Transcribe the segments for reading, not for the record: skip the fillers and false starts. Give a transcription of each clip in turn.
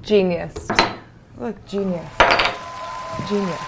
Genius. Look, genius. Genius.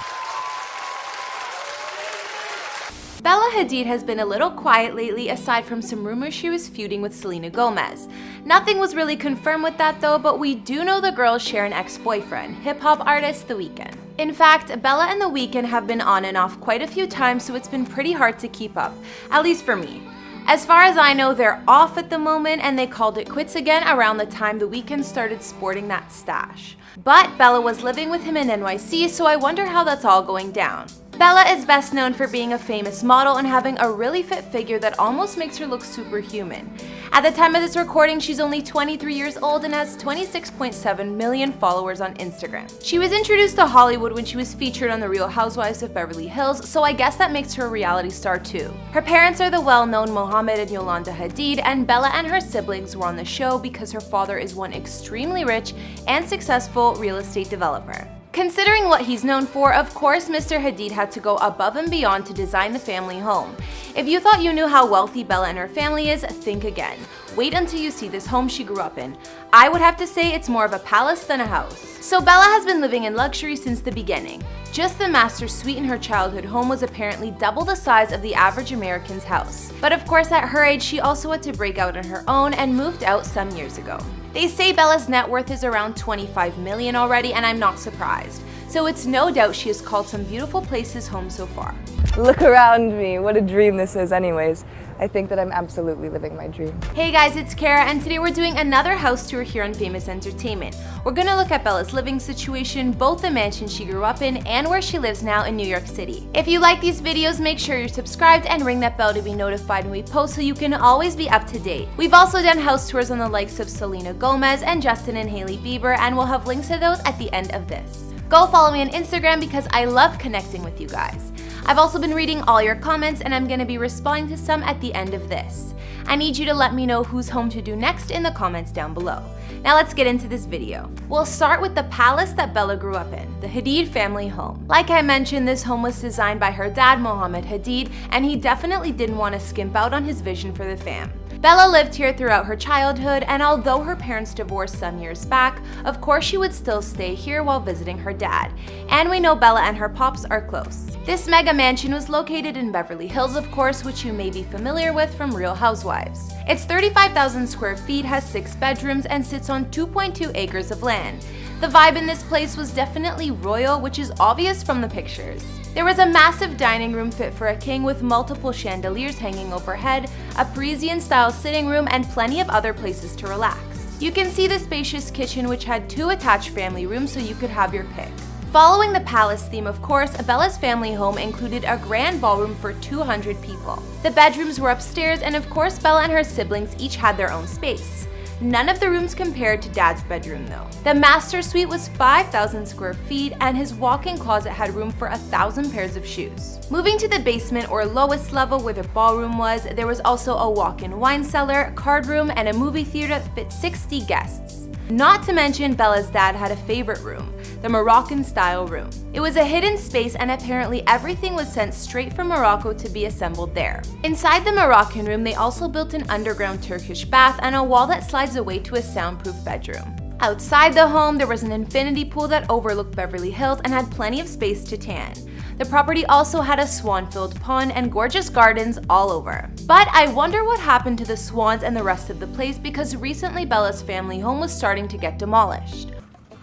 Bella Hadid has been a little quiet lately, aside from some rumors she was feuding with Selena Gomez. Nothing was really confirmed with that though, but we do know the girls share an ex-boyfriend, hip-hop artist The Weeknd. In fact, Bella and The Weeknd have been on and off quite a few times, so it's been pretty hard to keep up, at least for me. As far as I know, they're off at the moment, and they called it quits again around the time The Weeknd started sporting that stash. But Bella was living with him in NYC, so I wonder how that's all going down. Bella is best known for being a famous model and having a really fit figure that almost makes her look superhuman. At the time of this recording, she's only 23 years old and has 26.7 million followers on Instagram. She was introduced to Hollywood when she was featured on The Real Housewives of Beverly Hills, so I guess that makes her a reality star too. Her parents are the well-known Mohammed and Yolanda Hadid, and Bella and her siblings were on the show because her father is one extremely rich and successful real estate developer. Considering what he's known for, of course Mr. Hadid had to go above and beyond to design the family home. If you thought you knew how wealthy Bella and her family is, think again. Wait until you see this home she grew up in. I would have to say it's more of a palace than a house. So Bella has been living in luxury since the beginning. Just the master suite in her childhood home was apparently double the size of the average American's house. But of course at her age she also had to break out on her own and moved out some years ago. They say Bella's net worth is around 25 million already, and I'm not surprised. So it's no doubt she has called some beautiful places home so far. Look around me. What a dream this is anyways. I think that I'm absolutely living my dream. Hey guys, it's Kara, and today we're doing another house tour here on Famous Entertainment. We're gonna look at Bella's living situation, both the mansion she grew up in and where she lives now in New York City. If you like these videos, make sure you're subscribed and ring that bell to be notified when we post so you can always be up to date. We've also done house tours on the likes of Selena Gomez and Justin and Hailey Bieber, and we'll have links to those at the end of this. Go follow me on Instagram because I love connecting with you guys. I've also been reading all your comments, and I'm going to be responding to some at the end of this. I need you to let me know whose home to do next in the comments down below. Now let's get into this video. We'll start with the palace that Bella grew up in, the Hadid family home. Like I mentioned, this home was designed by her dad, Mohammed Hadid, and he definitely didn't want to skimp out on his vision for the fam. Bella lived here throughout her childhood, and although her parents divorced some years back, of course she would still stay here while visiting her dad. And we know Bella and her pops are close. This mega mansion was located in Beverly Hills, of course, which you may be familiar with from Real Housewives. It's 35,000 square feet, has 6 bedrooms, and sits on 2.2 acres of land. The vibe in this place was definitely royal, which is obvious from the pictures. There was a massive dining room fit for a king with multiple chandeliers hanging overhead, a Parisian-style sitting room, and plenty of other places to relax. You can see the spacious kitchen, which had 2 attached family rooms so you could have your pick. Following the palace theme, of course, Bella's family home included a grand ballroom for 200 people. The bedrooms were upstairs, and of course Bella and her siblings each had their own space. None of the rooms compared to Dad's bedroom though. The master suite was 5,000 square feet, and his walk-in closet had room for 1,000 pairs of shoes. Moving to the basement or lowest level where the ballroom was, there was also a walk-in wine cellar, card room, and a movie theater that fit 60 guests. Not to mention, Bella's dad had a favorite room, the Moroccan-style room. It was a hidden space, and apparently everything was sent straight from Morocco to be assembled there. Inside the Moroccan room, they also built an underground Turkish bath and a wall that slides away to a soundproof bedroom. Outside the home, there was an infinity pool that overlooked Beverly Hills and had plenty of space to tan. The property also had a swan-filled pond and gorgeous gardens all over. But I wonder what happened to the swans and the rest of the place, because recently Bella's family home was starting to get demolished.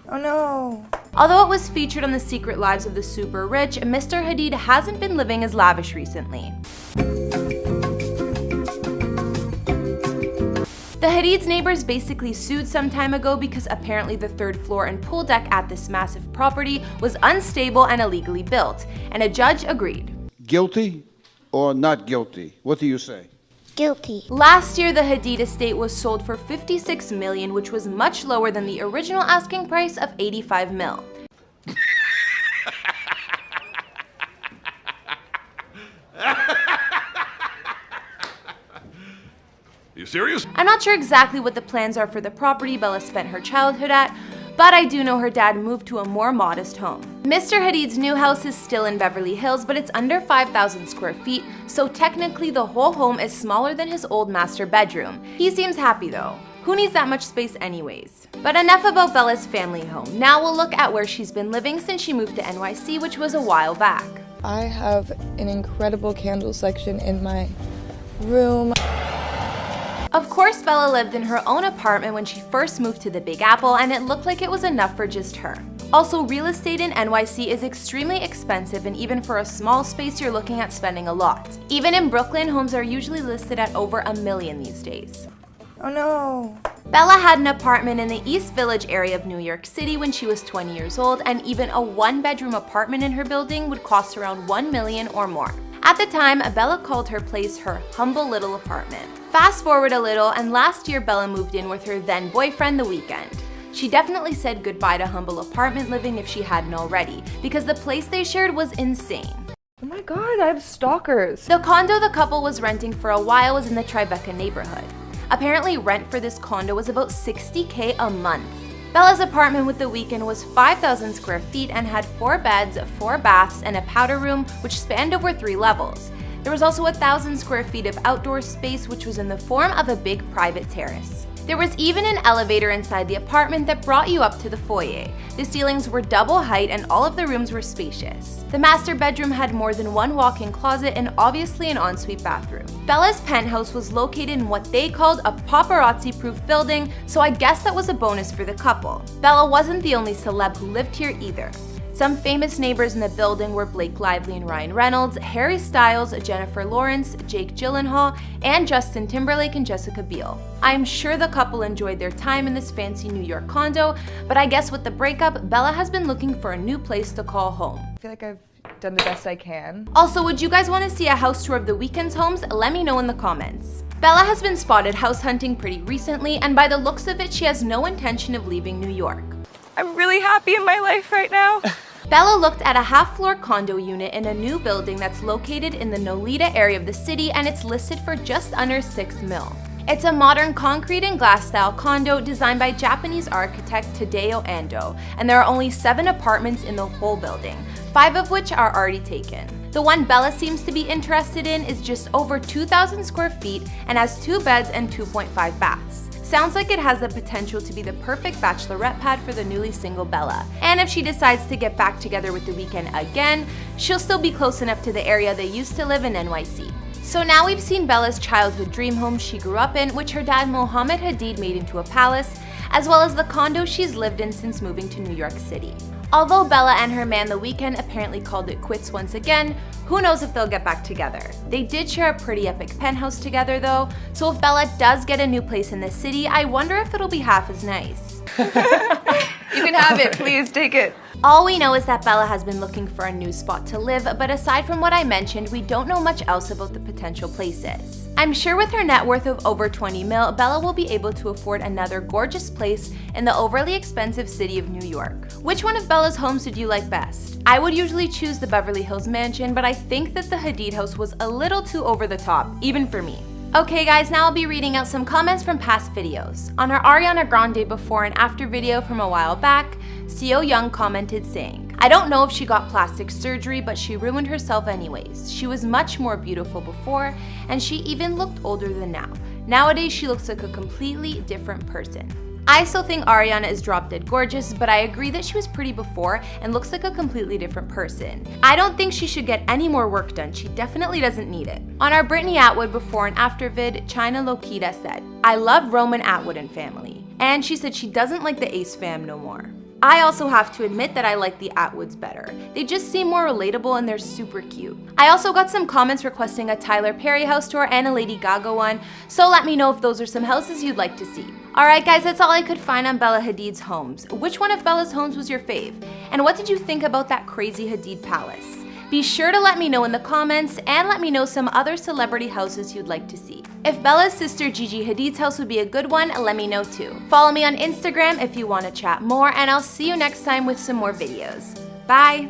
Oh no. Although it was featured on The Secret Lives of the Super Rich, Mr. Hadid hasn't been living as lavish recently. The Hadid's neighbors basically sued some time ago because apparently the 3rd floor and pool deck at this massive property was unstable and illegally built, and a judge agreed. Guilty or not guilty? What do you say? Guilty. Last year, the Hadid estate was sold for $56 million, which was much lower than the original asking price of $85 million. You serious? I'm not sure exactly what the plans are for the property Bella spent her childhood at, but I do know her dad moved to a more modest home. Mr. Hadid's new house is still in Beverly Hills, but it's under 5,000 square feet, so technically the whole home is smaller than his old master bedroom. He seems happy though. Who needs that much space anyways? But enough about Bella's family home. Now we'll look at where she's been living since she moved to NYC, which was a while back. I have an incredible candle section in my room. Of course, Bella lived in her own apartment when she first moved to the Big Apple, and it looked like it was enough for just her. Also, real estate in NYC is extremely expensive, and even for a small space, you're looking at spending a lot. Even in Brooklyn, homes are usually listed at over $1 million these days. Oh no. Bella had an apartment in the East Village area of New York City when she was 20 years old, and even a one-bedroom apartment in her building would cost around $1 million or more. At the time, Bella called her place her humble little apartment. Fast forward a little, and last year Bella moved in with her then boyfriend The Weeknd. She definitely said goodbye to humble apartment living if she hadn't already, because the place they shared was insane. Oh my god, I have stalkers. The condo the couple was renting for a while was in the Tribeca neighborhood. Apparently, rent for this condo was about $60K a month. Bella's apartment with The Weeknd was 5,000 square feet and had 4 beds, 4 baths, and a powder room which spanned over 3 levels. There was also 1,000 square feet of outdoor space, which was in the form of a big private terrace. There was even an elevator inside the apartment that brought you up to the foyer. The ceilings were double height and all of the rooms were spacious. The master bedroom had more than one walk-in closet and obviously an ensuite bathroom. Bella's penthouse was located in what they called a paparazzi-proof building, so I guess that was a bonus for the couple. Bella wasn't the only celeb who lived here either. Some famous neighbors in the building were Blake Lively and Ryan Reynolds, Harry Styles, Jennifer Lawrence, Jake Gyllenhaal, and Justin Timberlake and Jessica Biel. I'm sure the couple enjoyed their time in this fancy New York condo, but I guess with the breakup, Bella has been looking for a new place to call home. I feel like I've done the best I can. Also, would you guys want to see a house tour of The Weeknd's homes? Let me know in the comments. Bella has been spotted house hunting pretty recently, and by the looks of it, she has no intention of leaving New York. I'm really happy in my life right now. Bella looked at a half-floor condo unit in a new building that's located in the Nolita area of the city, and it's listed for just under $6 million. It's a modern concrete and glass style condo designed by Japanese architect Tadao Ando, and there are only 7 apartments in the whole building, 5 of which are already taken. The one Bella seems to be interested in is just over 2,000 square feet and has 2 beds and 2.5 baths. Sounds like it has the potential to be the perfect bachelorette pad for the newly single Bella. And if she decides to get back together with The Weeknd again, she'll still be close enough to the area they used to live in NYC. So now we've seen Bella's childhood dream home she grew up in, which her dad Mohammed Hadid made into a palace, as well as the condo she's lived in since moving to New York City. Although Bella and her man The Weeknd apparently called it quits once again, who knows if they'll get back together. They did share a pretty epic penthouse together though, so if Bella does get a new place in the city, I wonder if it'll be half as nice. You can have it, please take it. All we know is that Bella has been looking for a new spot to live, but aside from what I mentioned, we don't know much else about the potential places. I'm sure with her net worth of over 20 mil, Bella will be able to afford another gorgeous place in the overly expensive city of New York. Which one of Bella's homes did you like best? I would usually choose the Beverly Hills mansion, but I think that the Hadid house was a little too over the top, even for me. Okay guys, now I'll be reading out some comments from past videos. On our Ariana Grande before and after video from a while back, Co Young commented saying, "I don't know if she got plastic surgery, but she ruined herself anyways. She was much more beautiful before, and she even looked older than now. Nowadays, she looks like a completely different person." I still think Ariana is drop dead gorgeous, but I agree that she was pretty before and looks like a completely different person. I don't think she should get any more work done. She definitely doesn't need it. On our Brittany Atwood before and after vid, China Lokita said, "I love Roman Atwood and family." And she said she doesn't like the Ace fam no more. I also have to admit that I like the Atwoods better. They just seem more relatable and they're super cute. I also got some comments requesting a Tyler Perry house tour and a Lady Gaga one, so let me know if those are some houses you'd like to see. Alright guys, that's all I could find on Bella Hadid's homes. Which one of Bella's homes was your fave? And what did you think about that crazy Hadid palace? Be sure to let me know in the comments and let me know some other celebrity houses you'd like to see. If Bella's sister Gigi Hadid's house would be a good one, let me know too. Follow me on Instagram if you want to chat more, and I'll see you next time with some more videos. Bye!